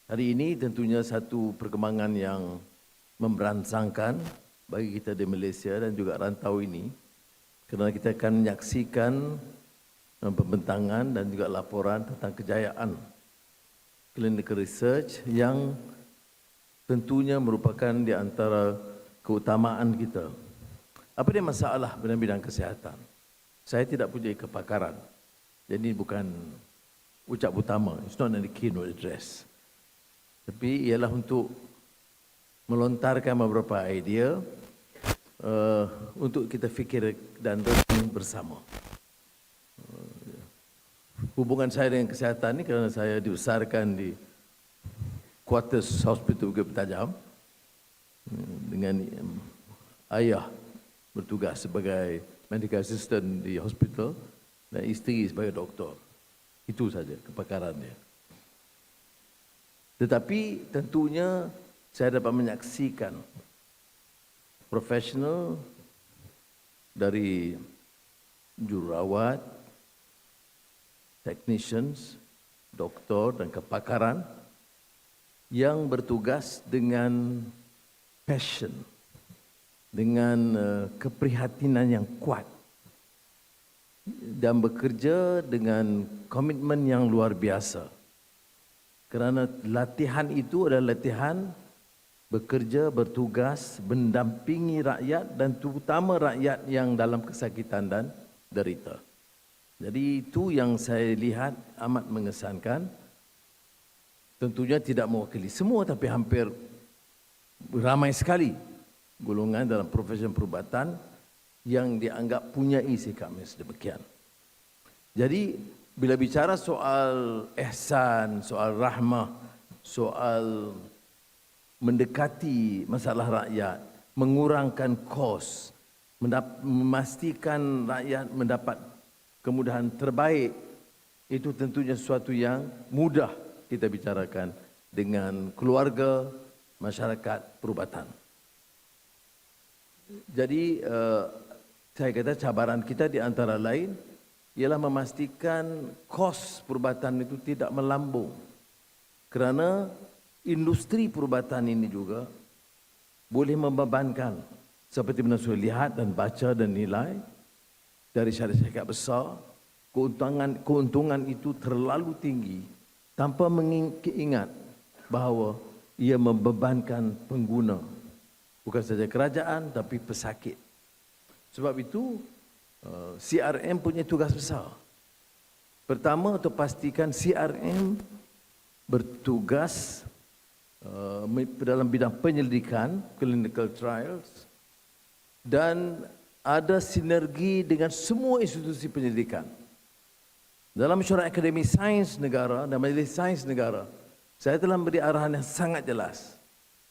Hari ini tentunya satu perkembangan yang memberansangkan bagi kita di Malaysia dan juga rantau ini, kerana kita akan menyaksikan pembentangan dan juga laporan tentang kejayaan klinikal research yang tentunya merupakan di antara keutamaan kita. Apa dia masalah dalam bidang kesihatan? Saya tidak punya kepakaran. Jadi bukan ucap utama, it's not a keynote address. Tapi ialah untuk melontarkan beberapa idea untuk kita fikir dan renung bersama. Hubungan saya dengan kesihatan ini kerana saya dibesarkan di quarters hospital Bukit Bertajam dengan ayah bertugas sebagai medical assistant di hospital dan isteri sebagai doktor. Itu saja kepakarannya. Tetapi tentunya saya dapat menyaksikan profesional dari jururawat, technicians, doktor dan kepakaran yang bertugas dengan passion, dengan keprihatinan yang kuat dan bekerja dengan komitmen yang luar biasa. Kerana latihan itu adalah latihan bekerja, bertugas, mendampingi rakyat dan terutama rakyat yang dalam kesakitan dan derita. Jadi itu yang saya lihat amat mengesankan. Tentunya tidak mewakili semua tapi hampir ramai sekali golongan dalam profesi perubatan yang dianggap punyai sikap yang sedemikian. Jadi bila bicara soal ihsan, soal rahmah, soal mendekati masalah rakyat, mengurangkan kos, memastikan rakyat mendapat kemudahan terbaik, itu tentunya sesuatu yang mudah kita bicarakan dengan keluarga, masyarakat, perubatan. Jadi saya kata cabaran kita di antara lain ialah memastikan kos perubatan itu tidak melambung. Kerana industri perubatan ini juga boleh membebankan, seperti mana sudah lihat dan baca dan nilai dari syarikat besar, keuntungan itu terlalu tinggi tanpa mengingat bahawa ia membebankan pengguna, bukan saja kerajaan tapi pesakit. Sebab itu CRM punya tugas besar. Pertama, untuk pastikan CRM bertugas dalam bidang penyelidikan, klinikal trials, dan ada sinergi dengan semua institusi penyelidikan. Dalam mesyuarat Akademi Sains Negara dan Majlis Sains Negara, saya telah memberi arahan yang sangat jelas.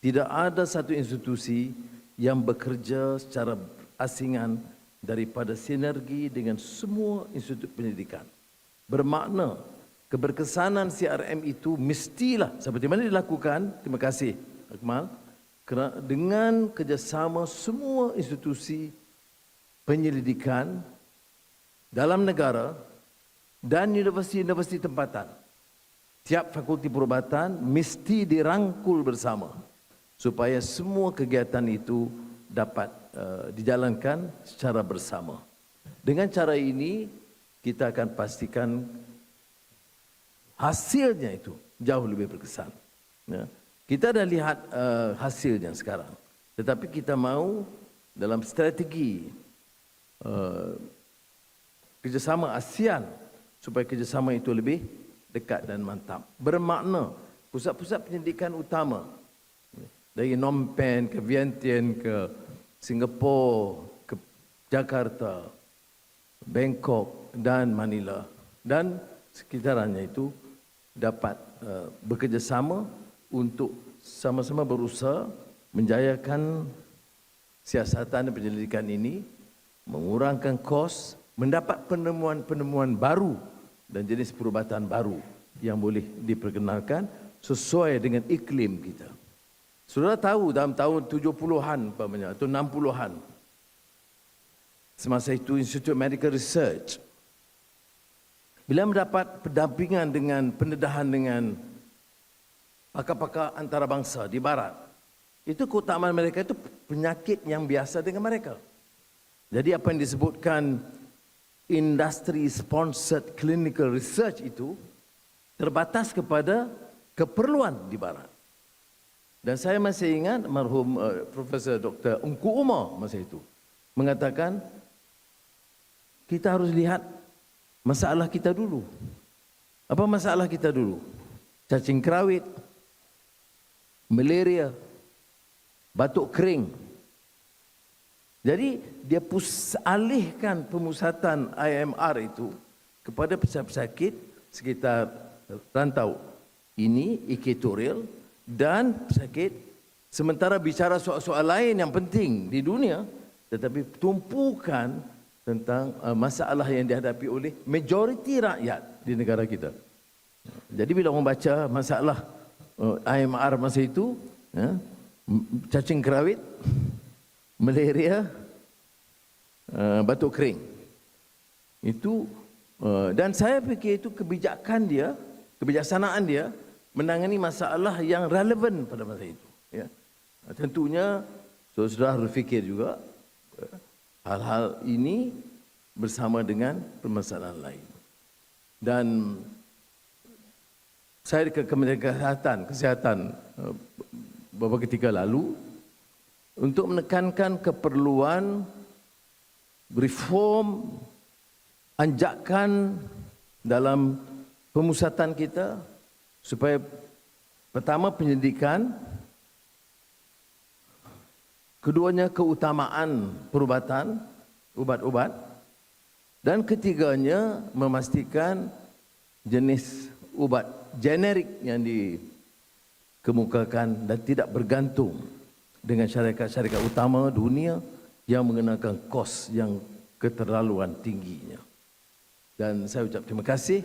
Tidak ada satu institusi yang bekerja secara asingan daripada sinergi dengan semua institut pendidikan. Bermakna keberkesanan CRM itu mestilah seperti mana dilakukan, terima kasih Akmal, dengan kerjasama semua institusi penyelidikan dalam negara dan universiti-universiti tempatan. Tiap fakulti perubatan mesti dirangkul bersama supaya semua kegiatan itu dapat dijalankan secara bersama. Dengan cara ini kita akan pastikan hasilnya itu jauh lebih berkesan. Ya. Kita dah lihat hasilnya sekarang, tetapi kita mahu dalam strategi kerjasama ASEAN supaya kerjasama itu lebih dekat dan mantap. Bermakna pusat-pusat pendidikan utama dari Phnom Penh ke Vientiane ke Singapura, ke Jakarta, Bangkok dan Manila dan sekitarannya itu dapat bekerjasama untuk sama-sama berusaha menjayakan siasatan dan penyelidikan ini, mengurangkan kos, mendapat penemuan-penemuan baru dan jenis perubatan baru yang boleh diperkenalkan sesuai dengan iklim kita. Saudara tahu dalam tahun 70-an atau 60-an, semasa itu Institute Medical Research, bila mendapat pendampingan dengan pendedahan dengan pakar-pakar antarabangsa di barat, itu keutamaan mereka itu penyakit yang biasa dengan mereka. Jadi apa yang disebutkan industry sponsored clinical research itu terbatas kepada keperluan di barat. Dan saya masih ingat marhum Profesor Dr. Ungku Umar masa itu mengatakan kita harus lihat masalah kita dulu. Apa masalah kita dulu? Cacing kerawit, malaria, batuk kering. Jadi dia alihkan pemusatan IMR itu kepada pesakit-pesakit sekitar rantau ini, ekuatorial, dan pesakit, sementara bicara soal-soal lain yang penting di dunia, tetapi tumpukan tentang masalah yang dihadapi oleh majoriti rakyat di negara kita. Jadi bila orang baca masalah IMR masa itu, cacing kerawit, malaria, batuk kering, itu dan saya fikir itu kebijaksanaan dia menangani masalah yang relevan pada masa itu. Ya. Tentunya saudara harus fikir juga hal-hal ini bersama dengan permasalahan lain. Dan saya ke Kementerian Kesihatan beberapa ketika lalu untuk menekankan keperluan reform anjakan dalam pemusatan kita supaya pertama penyelidikan, keduanya keutamaan perubatan, ubat-ubat, dan ketiganya memastikan jenis ubat generik yang dikemukakan dan tidak bergantung dengan syarikat-syarikat utama dunia yang mengenakan kos yang keterlaluan tingginya. Dan saya ucap terima kasih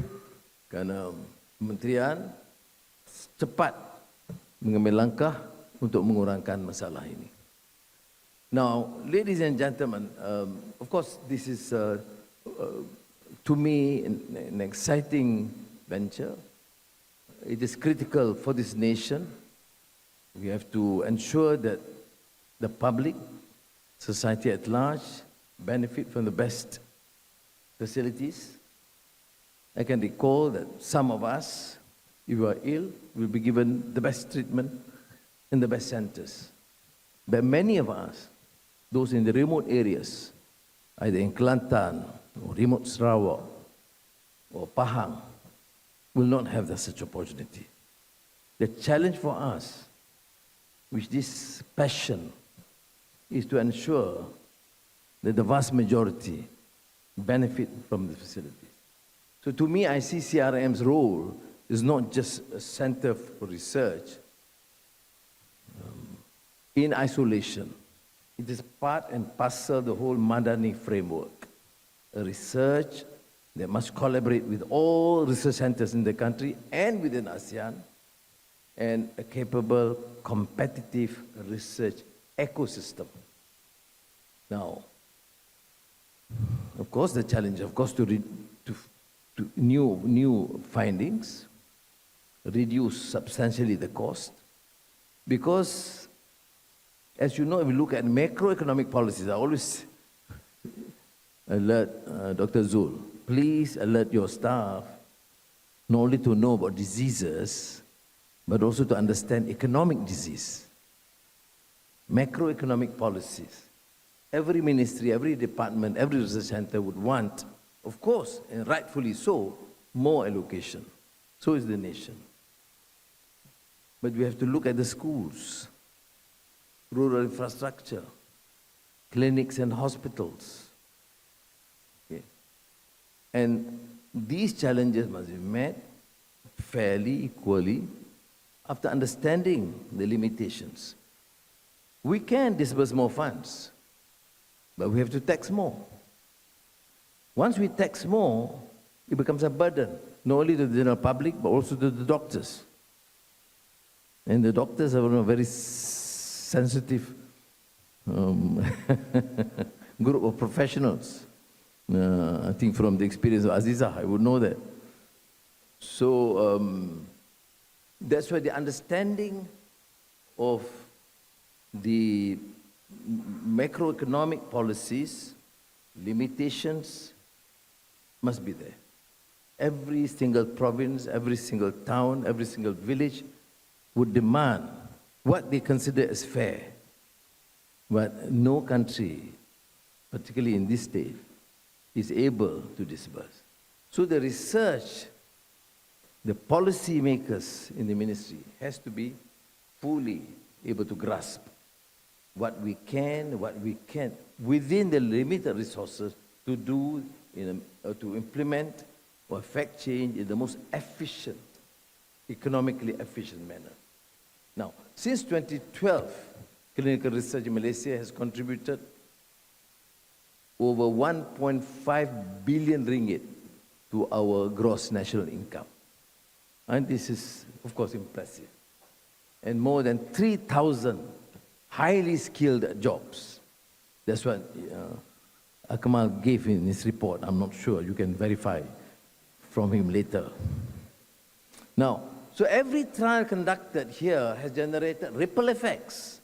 kerana Kementerian cepat mengambil langkah untuk mengurangkan masalah ini. Now, ladies and gentlemen, of course, this is to me an exciting venture. It is critical for this nation. We have to ensure that the public, society at large, benefit from the best facilities. I can recall that some of us, if we are ill, will be given the best treatment in the best centers. But many of us, those in the remote areas, either in Kelantan or remote Sarawak or Pahang, will not have such opportunity. The challenge for us, with this passion, is to ensure that the vast majority benefit from the facility. So to me, I see CRM's role is not just a center for research in isolation. It is part and parcel of the whole Madani framework, a research that must collaborate with all research centers in the country and within ASEAN, and a capable, competitive research ecosystem. Now, of course, the challenge, to new findings, reduce substantially the cost, because, as you know, if we look at macroeconomic policies, I always alert Dr. Zul, please alert your staff not only to know about diseases, but also to understand economic disease, macroeconomic policies. Every ministry, every department, every research center would want, of course, and rightfully so, more allocation. So is the nation. But we have to look at the schools, rural infrastructure, clinics and hospitals. Okay. And these challenges must be met fairly, equally, after understanding the limitations. We can disburse more funds, but we have to tax more. Once we tax more, it becomes a burden, not only to the general public, but also to the doctors. And the doctors are a very sensitive group of professionals. I think from the experience of Aziza, I would know that. So That's why the understanding of the macroeconomic policies, limitations must be there. Every single province, every single town, every single village would demand what they consider as fair. But no country, particularly in this state, is able to disburse. So the research, the policy makers in the ministry has to be fully able to grasp what we can, what we can't, within the limited resources to do, to implement or affect change in the most efficient, economically efficient manner. Now, since 2012, clinical research in Malaysia has contributed over 1.5 billion ringgit to our gross national income. And this is, of course, impressive. And more than 3,000 highly skilled jobs. That's what Akmal gave in his report. I'm not sure. You can verify from him later. Now, so every trial conducted here has generated ripple effects,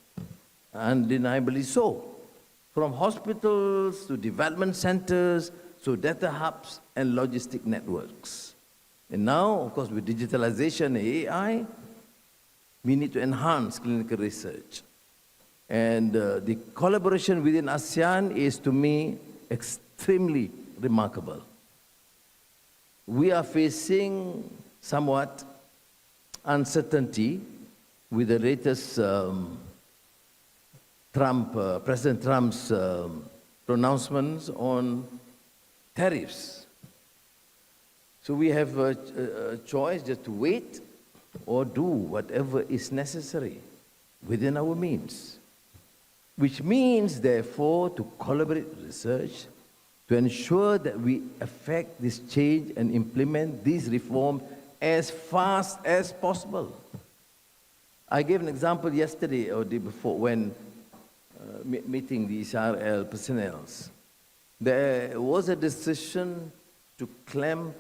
undeniably so, from hospitals to development centers to data hubs and logistic networks. And now, of course, with digitalization and AI, we need to enhance clinical research. And the collaboration within ASEAN is, to me, extremely remarkable. We are facing somewhat uncertainty with the latest President Trump's pronouncements on tariffs. So we have a choice just to wait or do whatever is necessary within our means, which means, therefore, to collaborate with research to ensure that we affect this change and implement these reforms as fast as possible. I gave an example yesterday or the day before when meeting the SRL personnel. There was a decision to clamp,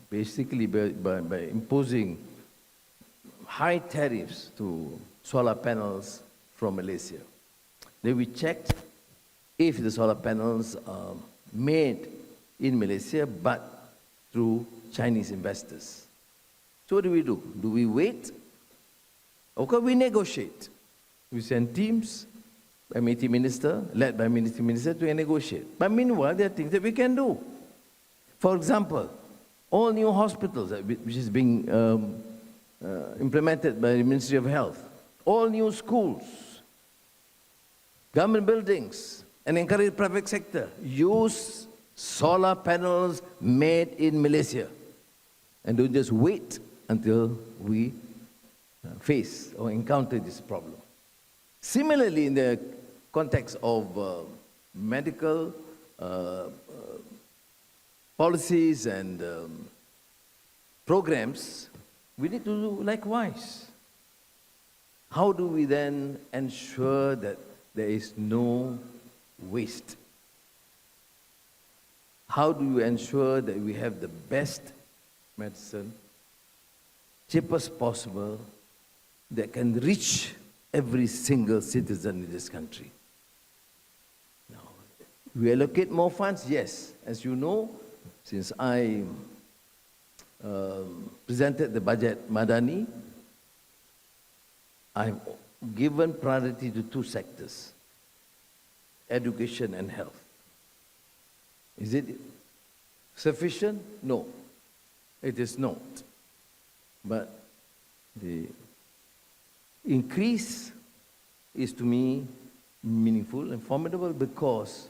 basically by imposing high tariffs to solar panels from Malaysia. Then we checked if the solar panels are made in Malaysia but through Chinese investors. So what do? Do we wait? Okay, we negotiate. We send teams, MAT minister, led by MAT minister, to negotiate. But meanwhile, there are things that we can do. For example, all new hospitals, which is being implemented by the Ministry of Health, all new schools, government buildings, and encourage private sector, use solar panels made in Malaysia. And don't just wait until we face or encounter this problem. Similarly, in the context of medical policies and programs, we need to do likewise. How do we then ensure that there is no waste? How do we ensure that we have the best medicine, cheapest possible, that can reach every single citizen in this country? Now, we allocate more funds, yes. As you know, since I presented the budget Madani, I've given priority to two sectors, education and health. Is it sufficient? No, it is not. But the increase is, to me, meaningful and formidable because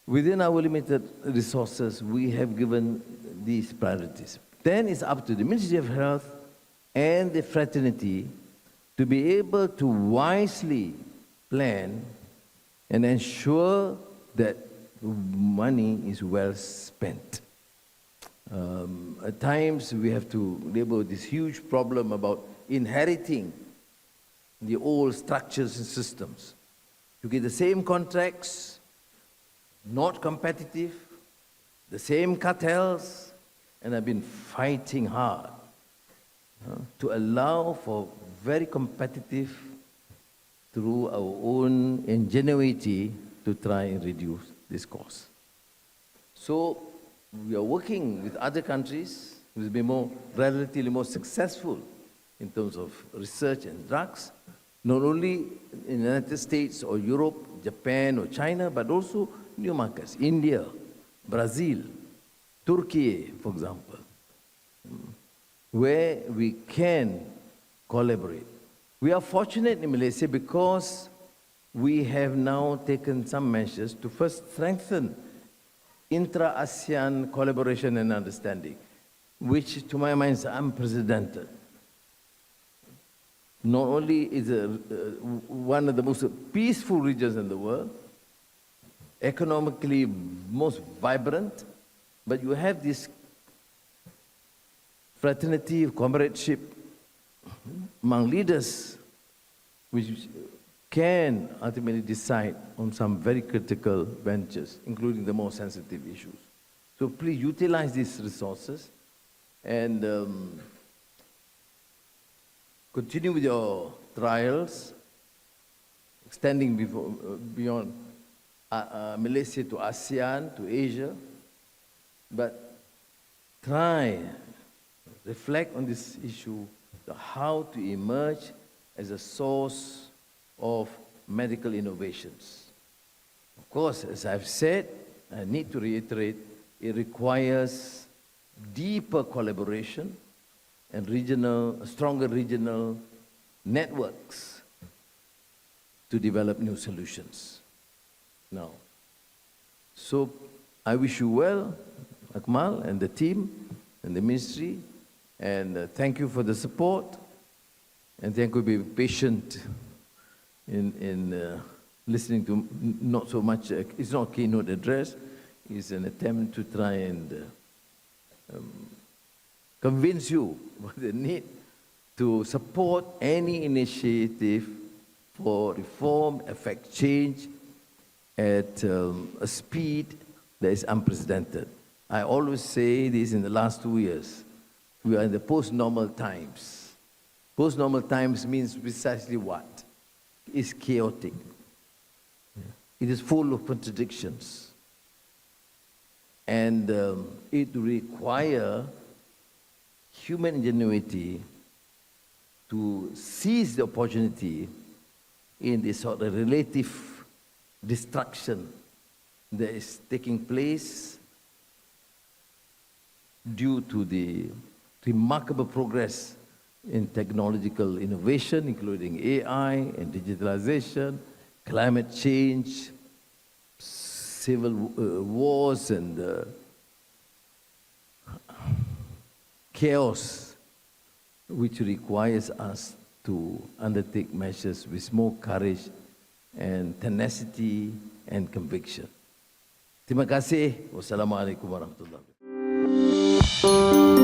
within our limited resources, we have given these priorities. Then it's up to the Ministry of Health and the fraternity to be able to wisely plan and ensure that money is well spent. At times, we have to deal with this huge problem about inheriting the old structures and systems. You get the same contracts, not competitive, the same cartels, and I've been fighting hard to allow for very competitive through our own ingenuity to try and reduce this cost. So we are working with other countries who will be relatively more successful in terms of research and drugs, not only in the United States or Europe, Japan or China, but also new markets, India, Brazil, Turkey, for example, where we can collaborate. We are fortunate in Malaysia because we have now taken some measures to first strengthen intra-ASEAN collaboration and understanding, which to my mind is unprecedented. Not only is it one of the most peaceful regions in the world, economically most vibrant, but you have this fraternity, comradeship among leaders, which can ultimately decide on some very critical ventures, including the more sensitive issues. So please utilize these resources and continue with your trials, extending beyond Malaysia to ASEAN, to Asia, but try, reflect on this issue, how to emerge as a source of medical innovations. Of course, as I've said, I need to reiterate, it requires deeper collaboration and stronger regional networks to develop new solutions. Now, so I wish you well, Akmal and the team and the ministry, and thank you for the support, and thank you for being patient in listening to not so much, it's not a keynote address, it's an attempt to try and convince you of the need to support any initiative for reform, effect change at a speed that is unprecedented. I always say this in the last 2 years. We are in the post-normal times. Post-normal times means precisely what? It's chaotic. It is full of contradictions. And it requires human ingenuity to seize the opportunity in this sort of relative destruction that is taking place due to the remarkable progress in technological innovation, including AI and digitalization, climate change, civil wars, and chaos, which requires us to undertake measures with more courage and tenacity and conviction. Terima kasih. Wassalamualaikum warahmatullahi wabarakatuh.